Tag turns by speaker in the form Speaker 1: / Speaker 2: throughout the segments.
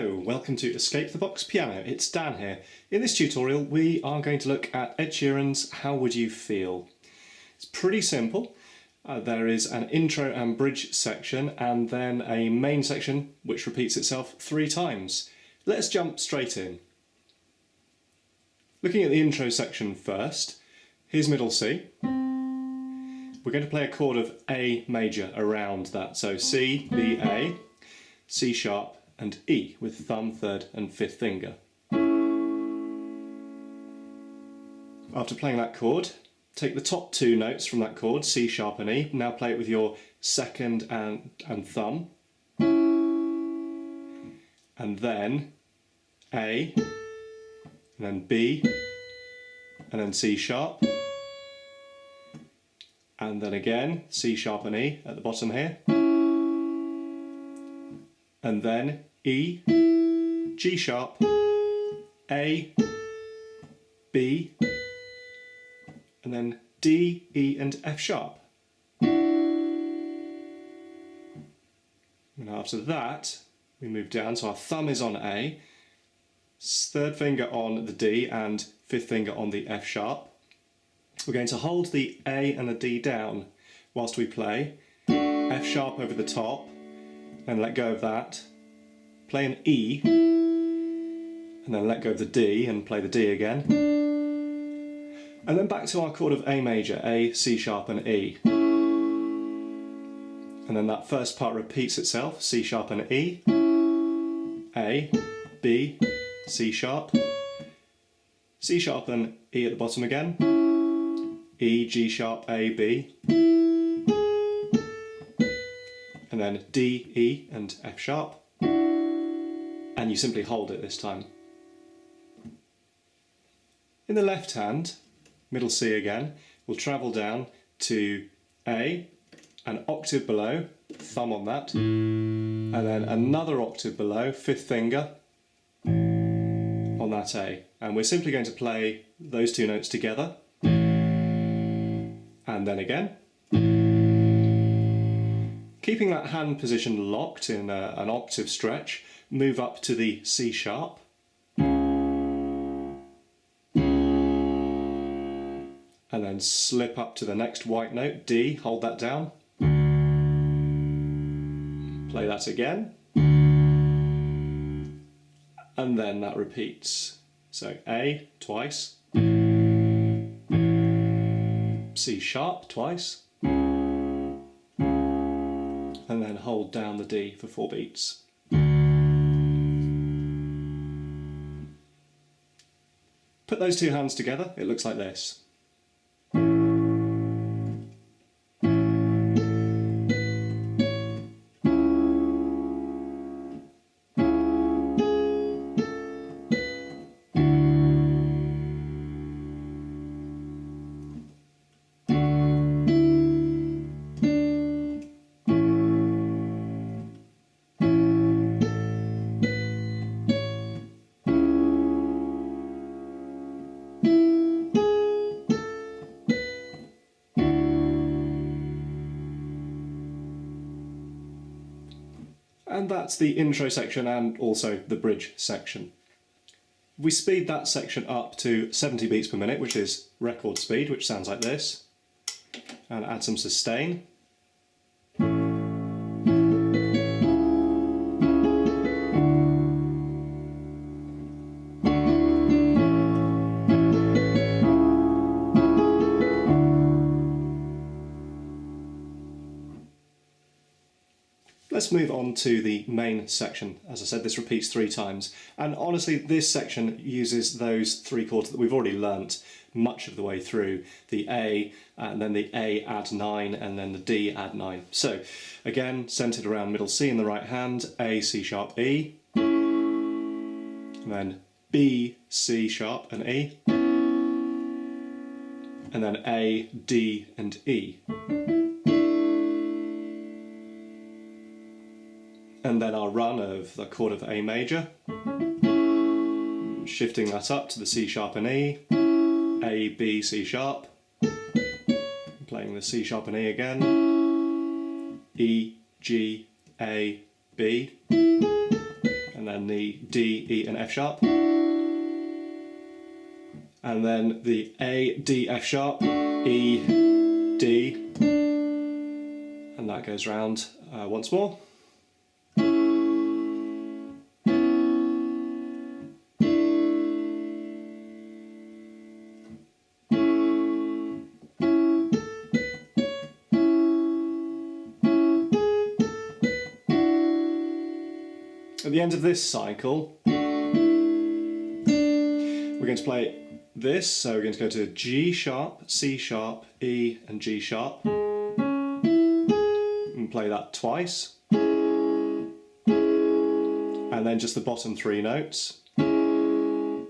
Speaker 1: Hello, welcome to Escape the Box Piano. It's Dan here. In this tutorial we are going to look at Ed Sheeran's How Would You Feel? It's pretty simple. There is an intro and bridge section and then a main section which repeats itself 3 times. Let's jump straight in. Looking at the intro section first, here's middle C. We're going to play a chord of A major around that, so C, B, A, C sharp and E with thumb, third and fifth finger. After playing that chord, take the top 2 notes from that chord, C sharp and E, now play it with your second and thumb, and then A, and then B, and then C sharp, and then again C sharp and E at the bottom here, and then E, G sharp, A, B, and then D, E and F sharp. And after that we move down, so our thumb is on A, third finger on the D and fifth finger on the F sharp. We're going to hold the A and the D down whilst we play, F sharp over the top, and let go of that, play an E, and then let go of the D and play the D again, and then back to our chord of A major, A, C sharp and E. And then that first part repeats itself, C sharp and E, A, B, C sharp and E at the bottom again, E, G sharp, A, B, and then D, E and F sharp, and you simply hold it this time. In the left hand, middle C again, we'll travel down to A, an octave below, thumb on that, and then another octave below, fifth finger on that A. And we're simply going to play those 2 notes together, and then again. Keeping that hand position locked in an octave stretch, move up to the C sharp, and then slip up to the next white note, D, hold that down, play that again, and then that repeats. So A twice, C sharp twice, and then hold down the D for 4 beats. Put those 2 hands together, it looks like this. And that's the intro section and also the bridge section. We speed that section up to 70 beats per minute, which is record speed, which sounds like this, and add some sustain. Let's move on to the main section. As I said, this repeats 3 times, and honestly this section uses those 3 chords that we've already learnt much of the way through, the A, and then the A add 9, and then the D add 9. So again, centred around middle C in the right hand, A, C sharp, E, and then B, C sharp and E, and then A, D and E. And then our run of the chord of A major, shifting that up to the C sharp and E, A, B, C sharp, playing the C sharp and E again, E, G, A, B, and and then the D, E and F sharp, and then the A, D, F sharp, E, D, and that goes round once more. At the end of this cycle, we're going to play this, so we're going to go to G sharp, C sharp, E and G sharp, and play that twice, and then just the bottom 3 notes, and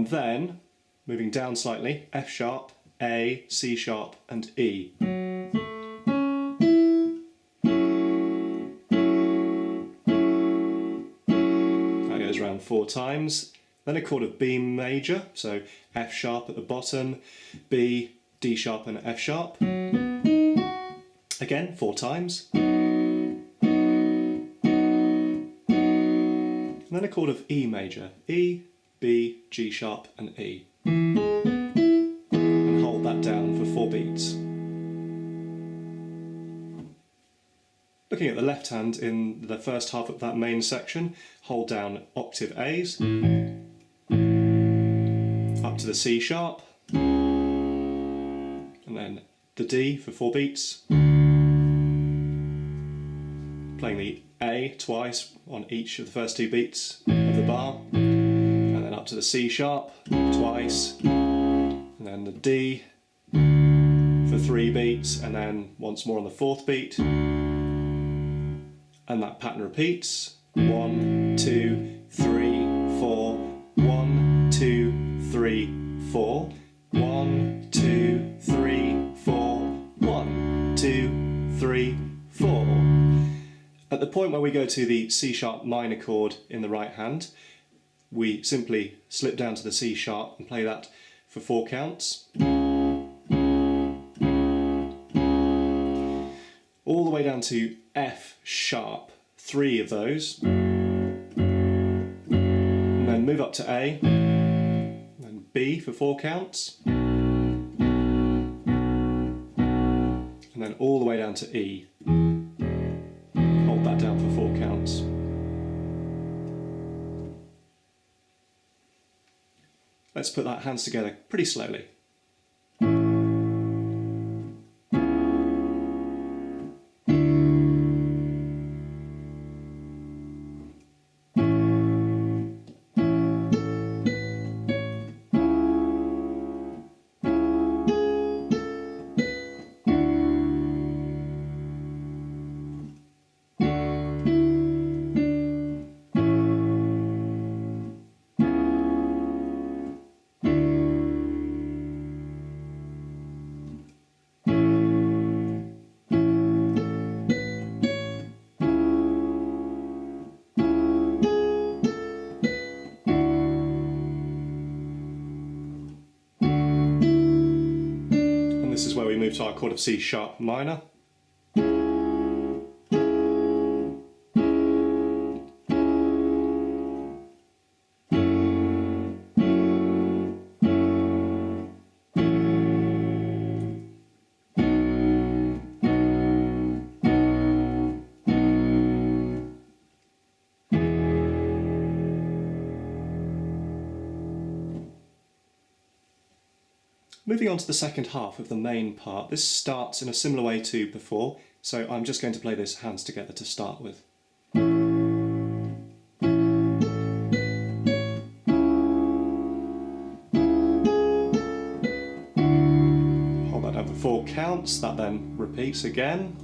Speaker 1: then, moving down slightly, F sharp, A, C sharp and E. Around 4 times, then a chord of B major, so F sharp at the bottom, B, D sharp and F sharp, again 4 times, and then a chord of E major, E, B, G sharp and E, and hold that down for 4 beats. Looking at the left hand in the first half of that main section, hold down octave A's, up to the C sharp, and then the D for 4 beats, playing the A twice on each of the first 2 beats of the bar, and then up to the C sharp twice, and then the D for 3 beats, and then once more on the 4th beat. And that pattern repeats. 1, 2, 3, 4. 1, 2, 3, 4. 1, 2, 3, 4. 1, 2, 3, 4. At the point where we go to the C sharp minor chord in the right hand, we simply slip down to the C sharp and play that for 4 counts. All the way down to F sharp, 3 of those, and then move up to A, and then B for 4 counts, and then all the way down to E. Hold that down for 4 counts. Let's put that hands together pretty slowly. This is where we move to our chord of C sharp minor. Moving on to the second half of the main part, this starts in a similar way to before, so I'm just going to play this hands together to start with. Hold that down for 4 counts, that then repeats again.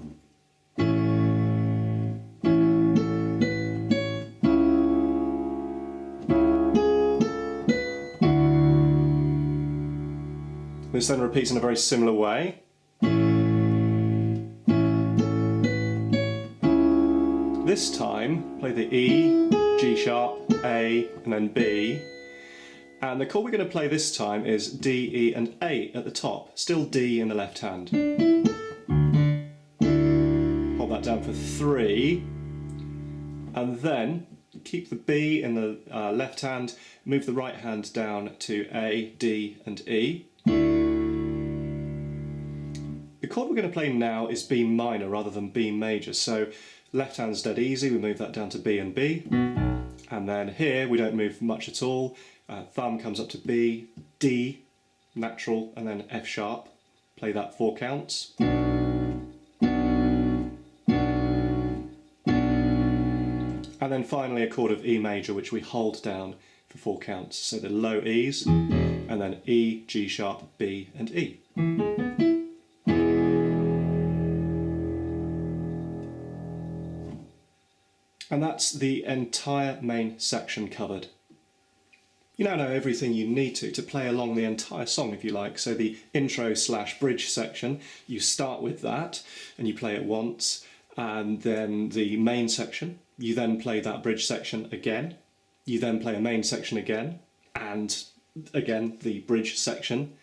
Speaker 1: This then repeats in a very similar way. This time, play the E, G sharp, A, and then B. And the chord we're going to play this time is D, E, and A at the top. Still D in the left hand. Hold that down for 3. And then keep the B in the left hand, move the right hand down to A, D and E. The chord we're going to play now is B minor rather than B major, so left hand's dead easy, we move that down to B and B. And then here we don't move much at all, thumb comes up to B, D, natural, and then F sharp. Play that 4 counts. And then finally a chord of E major, which we hold down for 4 counts. So the low E's, and then E, G sharp, B and E. And that's the entire main section covered. You now know everything you need to play along the entire song if you like. So the intro/bridge section, you start with that and you play it once, and then the main section, you then play that bridge section again, you then play a main section again, and again the bridge section,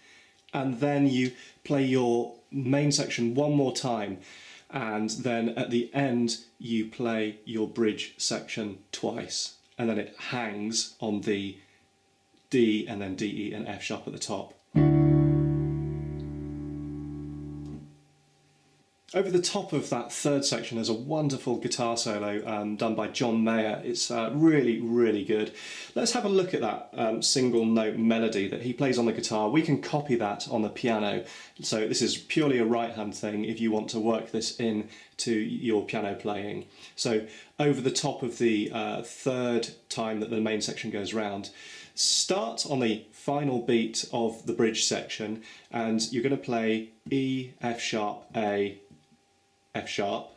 Speaker 1: and then you play your main section one more time, and then at the end you play your bridge section twice, and then it hangs on the D and then D, E and F sharp at the top. Over the top of that third section there's a wonderful guitar solo done by John Mayer. It's really, really good. Let's have a look at that single note melody that he plays on the guitar. We can copy that on the piano. So this is purely a right hand thing if you want to work this in to your piano playing. So over the top of the third time that the main section goes round, start on the final beat of the bridge section and you're going to play E, F sharp, A, F sharp,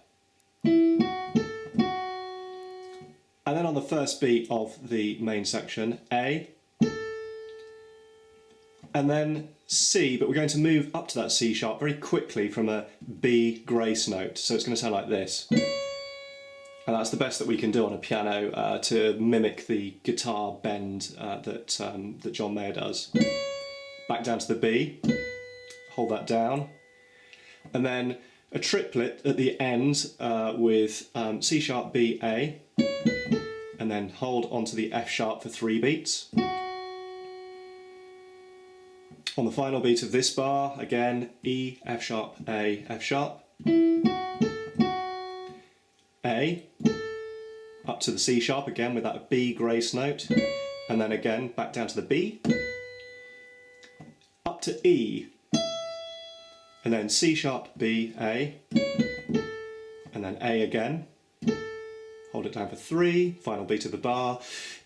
Speaker 1: and then on the first beat of the main section, A, and then C, but we're going to move up to that C sharp very quickly from a B grace note, so it's going to sound like this. And that's the best that we can do on a piano to mimic the guitar bend that John Mayer does. Back down to the B, hold that down, and then a triplet at the end with C sharp, B, A, and then hold onto the F sharp for 3 beats. On the final beat of this bar, again, E, F sharp, A, F sharp, A, up to the C sharp again with that B grace note, and then again back down to the B, up to E, and then C sharp, B, A, and then A again, hold it down for 3, final beat of the bar,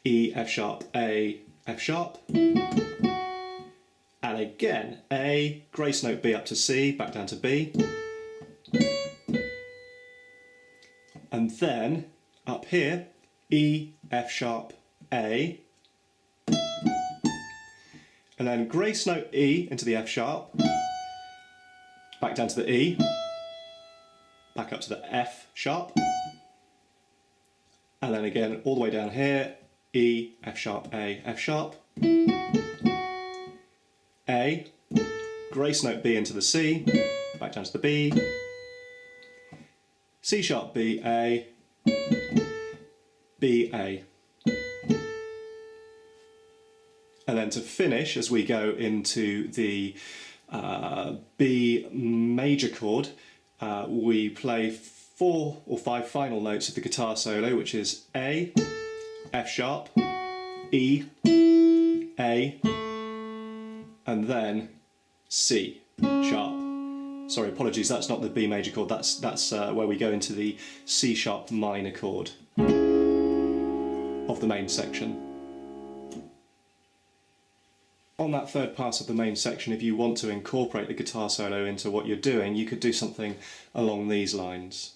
Speaker 1: E, F sharp, A, F sharp, and again A, grace note B up to C, back down to B, and then up here E, F sharp, A, and then grace note E into the F sharp, back down to the E, back up to the F sharp, and then again all the way down here, E, F sharp, A, F sharp, A, grace note B into the C, back down to the B, C sharp, B, A, B, A. And then to finish, as we go into the B major chord, we play 4 or 5 final notes of the guitar solo, which is A, F sharp, E, A, and then C sharp. Sorry, apologies, that's not the B major chord, that's where we go into the C sharp minor chord of the main section. On that third pass of the main section, if you want to incorporate the guitar solo into what you're doing, you could do something along these lines.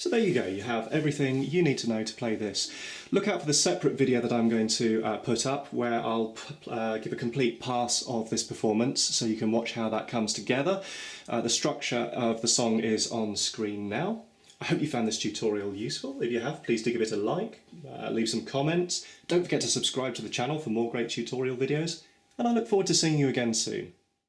Speaker 1: So there you go, you have everything you need to know to play this. Look out for the separate video that I'm going to put up where I'll give a complete pass of this performance so you can watch how that comes together. The structure of the song is on screen now. I hope you found this tutorial useful. If you have, please do give it a like, leave some comments. Don't forget to subscribe to the channel for more great tutorial videos, and I look forward to seeing you again soon.